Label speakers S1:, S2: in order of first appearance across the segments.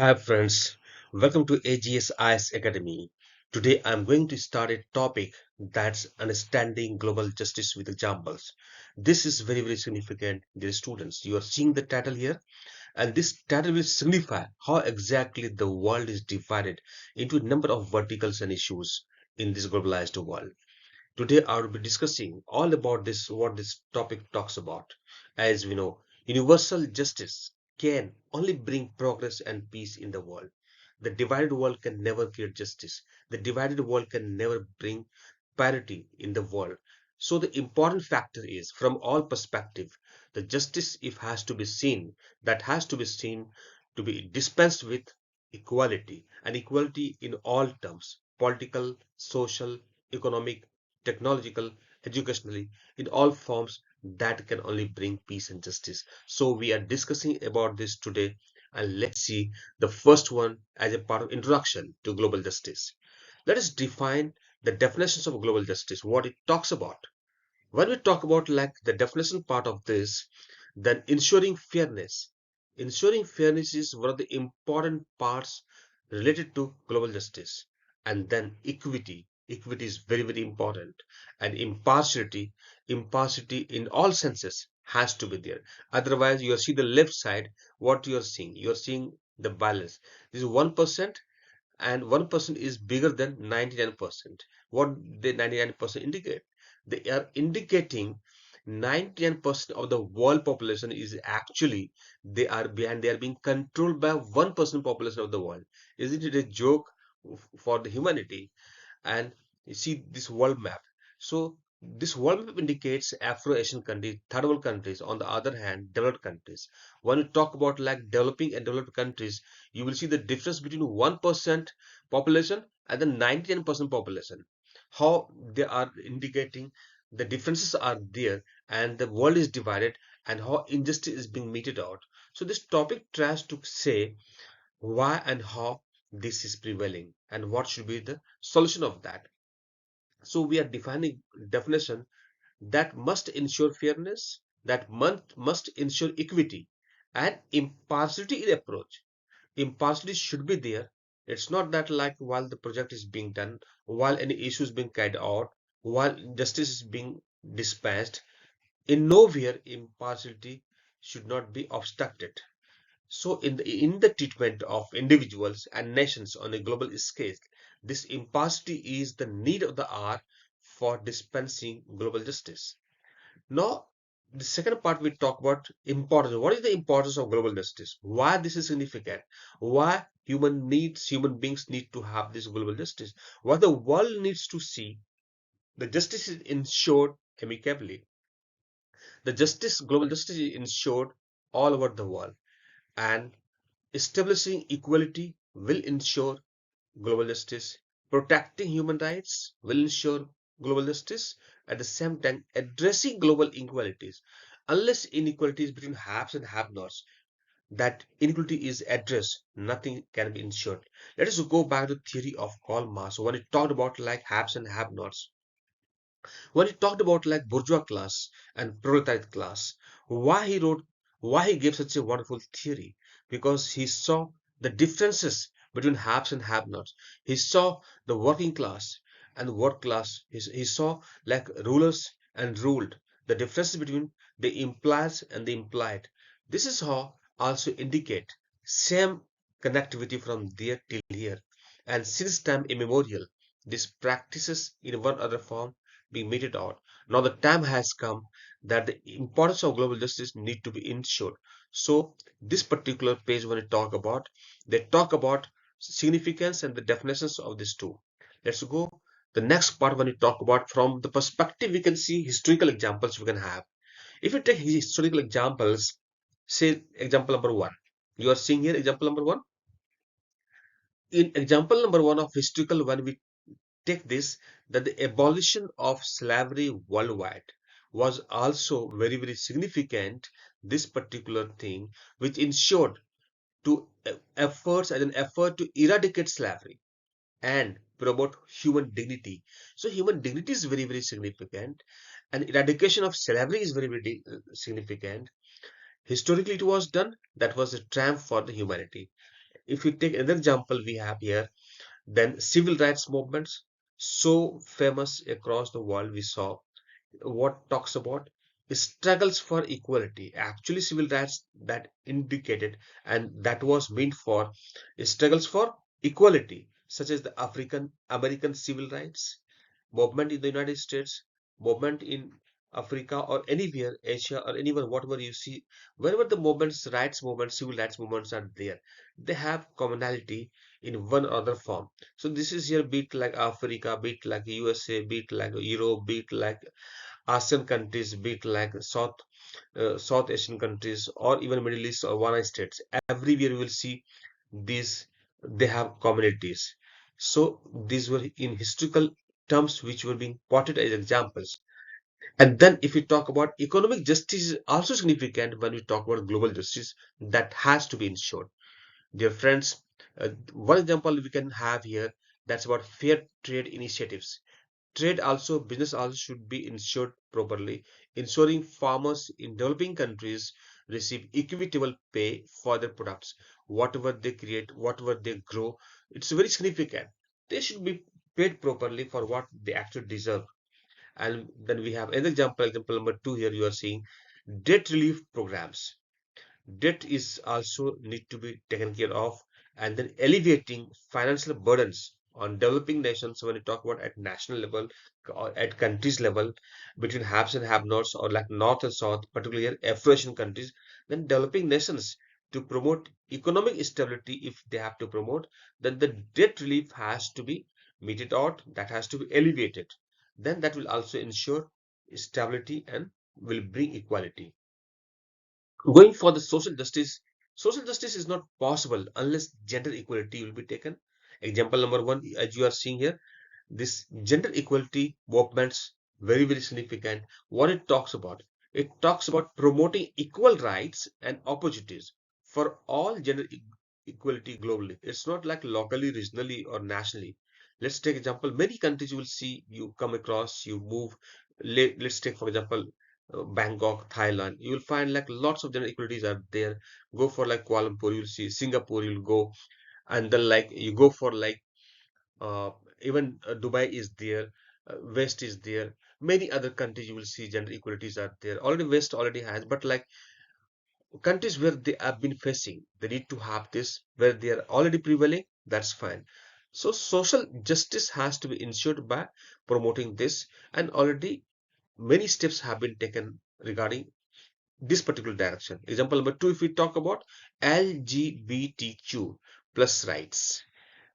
S1: Hi friends, welcome to AGS IS Academy. Today I'm going to start a topic that's understanding global justice with examples. This is very significant, dear students. You are seeing the title here, and this title will signify how exactly the world is divided into a number of verticals and issues in this globalized world. Today I will be discussing all about this, what this topic talks about. As we know, universal justice can only bring progress and peace in the world. The divided world can never create justice. The divided world can never bring parity in the world. So the important factor is from all perspective, the justice if has to be seen, that has to be seen to be dispensed with equality and equality in all terms, political, social, economic, technological, educationally, in all forms that can only bring peace and justice. So we are discussing about this today, and let's see the first one as a part of introduction to global justice. Let us define the definitions of global justice, what it talks about. When we talk about like the definition part of this, then ensuring fairness. Ensuring fairness is one of the important parts related to global justice. And then equity. Equity is very important. And impartiality. Impartiality in all senses has to be there. Otherwise, you see the left side, what you are seeing. You are seeing the balance. This is 1% and 1% is bigger than 99%. What the 99% indicate? They are indicating 99% of the world population is actually they are behind, they are being controlled by 1% population of the world. Isn't it a joke for the humanity? And you see this world map. So this world map indicates Afro-Asian countries, third world countries, on the other hand, developed countries. When you talk about like developing and developed countries, you will see the difference between 1% population and the 99% population. How they are indicating the differences are there and the world is divided and how injustice is being meted out. So this topic tries to say why and how this is prevailing and what should be the solution of that. So we are defining definition that must ensure fairness, that must ensure equity and impartiality in approach. Impartiality should be there. It's not that like while the project is being done, while any issue is being carried out, while justice is being dispensed, in nowhere impartiality should not be obstructed. So in the treatment of individuals and nations on a global scale, this impartiality is the need of the hour for dispensing global justice. Now, the second part we talk about importance. What is the importance of global justice? Why this is significant? Why human beings need to have this global justice? What the world needs to see, the justice is ensured amicably. The global justice is ensured all over the world, and establishing equality will ensure global justice. Protecting human rights will ensure global justice. At the same time, addressing global inequalities. Unless inequalities between haves and have-nots, that inequality is addressed, nothing can be ensured. Let us go back to theory of Karl Marx when he talked about like haves and have-nots. When he talked about like bourgeois class and proletariat class, why he wrote, why he gave such a wonderful theory? Because he saw the differences between haves and have-nots. He saw the working class and the work class. He saw like rulers and ruled, the differences between the implies and the implied. This is how also indicate same connectivity from there till here. And since time immemorial, these practices in one other form being meted out. Now the time has come that the importance of global justice need to be ensured. So this particular page when they talk about significance and the definitions of these two. Let's go the next part when we talk about from the perspective we can see historical examples we can have. If you take historical examples, say example number one. You are seeing here example number one. In example number one of historical when we take this that the abolition of slavery worldwide was also very significant, this particular thing which ensured to efforts as an effort to eradicate slavery and promote human dignity. So human dignity is very significant, and eradication of slavery is very significant. Historically it was done, that was a triumph for the humanity. If you take another example we have here, then civil rights movements, so famous across the world, we saw what talks about struggles for equality. Actually, civil rights that indicated and that was meant for struggles for equality, such as the African American civil rights movement in the United States, movement in Africa or anywhere, Asia or anywhere, whatever you see, wherever the movements, rights movements, civil rights movements are there, they have commonality in one or other form. So this is here, be it like Africa, be it like USA, be it like Europe, be it like ASEAN countries, be it like South Asian countries, or even Middle East or one states. Everywhere you will see these, they have communities. So these were in historical terms which were being quoted as examples. And then if we talk about economic justice is also significant when we talk about global justice that has to be ensured. Dear friends, one example we can have here, that's about fair trade initiatives. Trade also, business also should be ensured properly, ensuring farmers in developing countries receive equitable pay for their products. Whatever they create, whatever they grow, it's very significant. They should be paid properly for what they actually deserve. And then we have another example, example number two here, you are seeing debt relief programs. Debt is also need to be taken care of, and then alleviating financial burdens on developing nations when you talk about at national level or at countries level, between haves and have-nots, or like north and south, particularly Afro-Asian countries, then developing nations to promote economic stability. If they have to promote, then the debt relief has to be meted out, that has to be alleviated, then that will also ensure stability and will bring equality. Going for the social justice is not possible unless gender equality will be taken. Example number one, as you are seeing here, this gender equality movements, very very significant. What it talks about, it talks about promoting equal rights and opportunities for all gender equality globally. It's not like locally, regionally or nationally. Let's take example, many countries you will see, you come across, you move, let's take for example Bangkok, Thailand, you will find like lots of gender equalities are there. Go for like Kuala Lumpur, you'll see Singapore, you'll go, and then like you go for like uh, even Dubai is there, West is there. Many other countries you will see gender equalities are there. Already West already has, but like countries where they have been facing, they need to have this where they are already prevailing. That's fine. So social justice has to be ensured by promoting this, and already many steps have been taken regarding this particular direction. Example number two, if we talk about LGBTQ plus rights,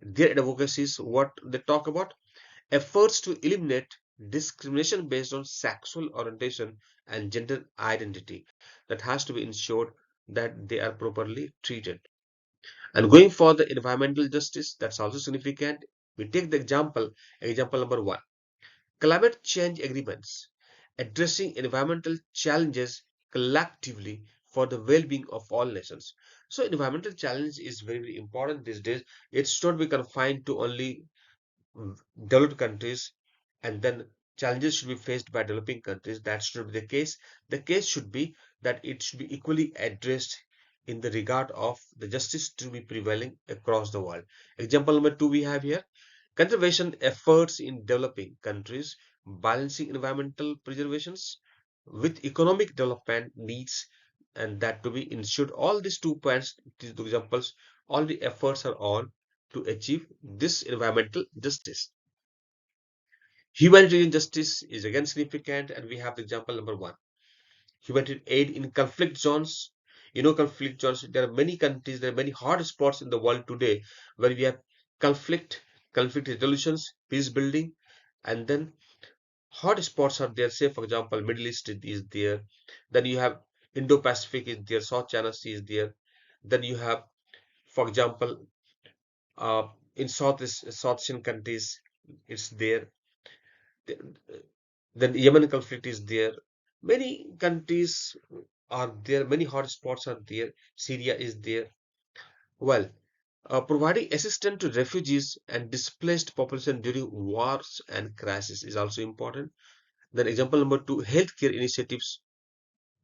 S1: their advocacy is what they talk about efforts to eliminate discrimination based on sexual orientation and gender identity, that has to be ensured that they are properly treated. And going for the environmental justice, that's also significant. We take the example number one, climate change agreements, addressing environmental challenges collectively for the well-being of all nations. So environmental challenge is very, very important these days. It should not be confined to only developed countries, and then challenges should be faced by developing countries. That should be the case. The case should be that it should be equally addressed in the regard of the justice to be prevailing across the world. Example number two we have here, conservation efforts in developing countries, balancing environmental preservations with economic development needs, and that to be ensured. All these 2 points, these two examples, all the efforts are on to achieve this environmental justice. Humanitarian justice is again significant, and we have the example number one, humanitarian aid in conflict zones. You know, conflict zones, there are many countries, there are many hot spots in the world today where we have conflict, conflict resolutions, peace building, and then hot spots are there. Say, for example, Middle East is there, then you have Indo-Pacific is there, South China Sea is there, then you have, for example, uh, in South Asian countries, it's there. Then Yemen conflict is there. Many countries are there. Many hot spots are there. Syria is there. Well, providing assistance to refugees and displaced population during wars and crises is also important. Then example number two, healthcare initiatives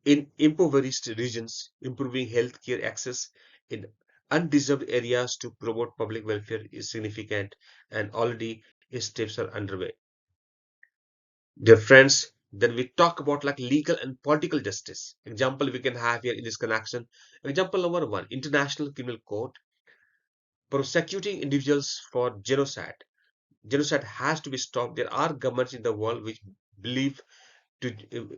S1: in impoverished regions, improving healthcare access in undeserved areas to promote public welfare is significant, and already steps are underway. Dear friends, then we talk about like legal and political justice. Example we can have here in this connection. Example number one, International Criminal Court prosecuting individuals for genocide. Genocide has to be stopped. There are governments in the world which believe to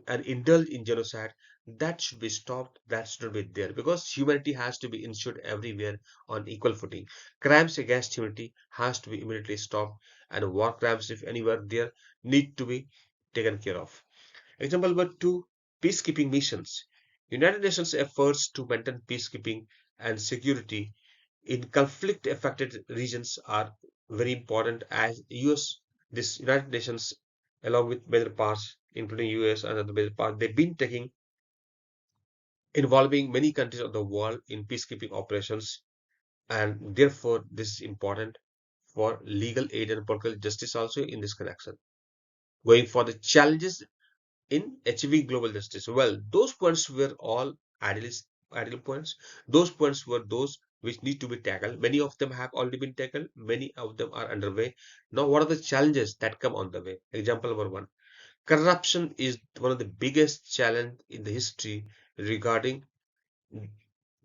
S1: and indulge in genocide. That should be stopped. That should be there because humanity has to be ensured everywhere on equal footing. Crimes against humanity has to be immediately stopped, and war crimes, if anywhere there, need to be taken care of. Example number two, peacekeeping missions. United Nations efforts to maintain peacekeeping and security in conflict affected regions are very important as US, this United Nations, along with major parts, including US and other major parts, they've been taking involving many countries of the world in peacekeeping operations, and therefore this is important for legal aid and political justice also in this connection. Going for the challenges in achieving global justice. Well, those points were all ideal points. Those points were those which need to be tackled. Many of them have already been tackled. Many of them are underway. Now, what are the challenges that come on the way? Example number one. Corruption is one of the biggest challenge in the history regarding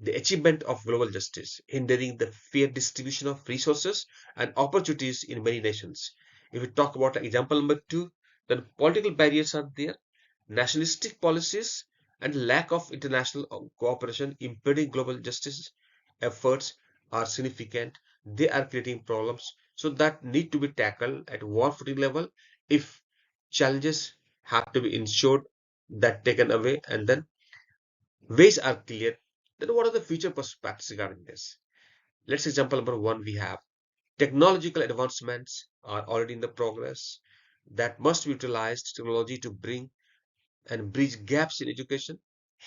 S1: the achievement of global justice, hindering the fair distribution of resources and opportunities in many nations. If we talk about example number two, then political barriers are there. Nationalistic policies and lack of international cooperation impeding global justice efforts are significant. They are creating problems so that need to be tackled at war footing level. If challenges have to be ensured that taken away and then ways are clear, then what are the future prospects regarding this? Let's example number one we have technological advancements are already in the progress that must be utilized technology to bring and bridge gaps in education,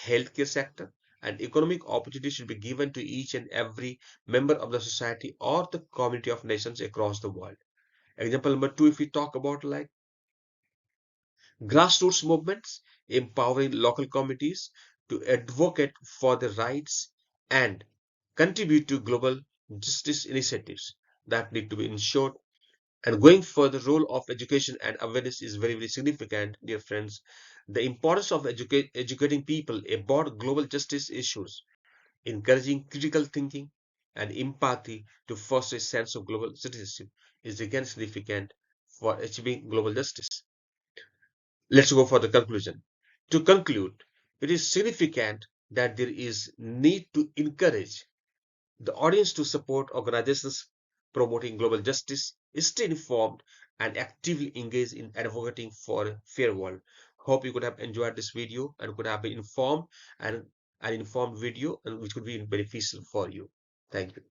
S1: healthcare sector, and economic opportunity should be given to each and every member of the society or the community of nations across the world. Example number two, if we talk about like grassroots movements, empowering local communities to advocate for their rights and contribute to global justice initiatives that need to be ensured. And going further, role of education and awareness is very, very significant, dear friends. The importance of educating people about global justice issues, encouraging critical thinking and empathy to foster a sense of global citizenship is again significant for achieving global justice. Let's go for the conclusion. To conclude, it is significant that there is need to encourage the audience to support organizations promoting global justice, stay informed, and actively engage in advocating for a fair world. Hope you could have enjoyed this video and could have been informed and an informed video and which could be beneficial for you. Thank you.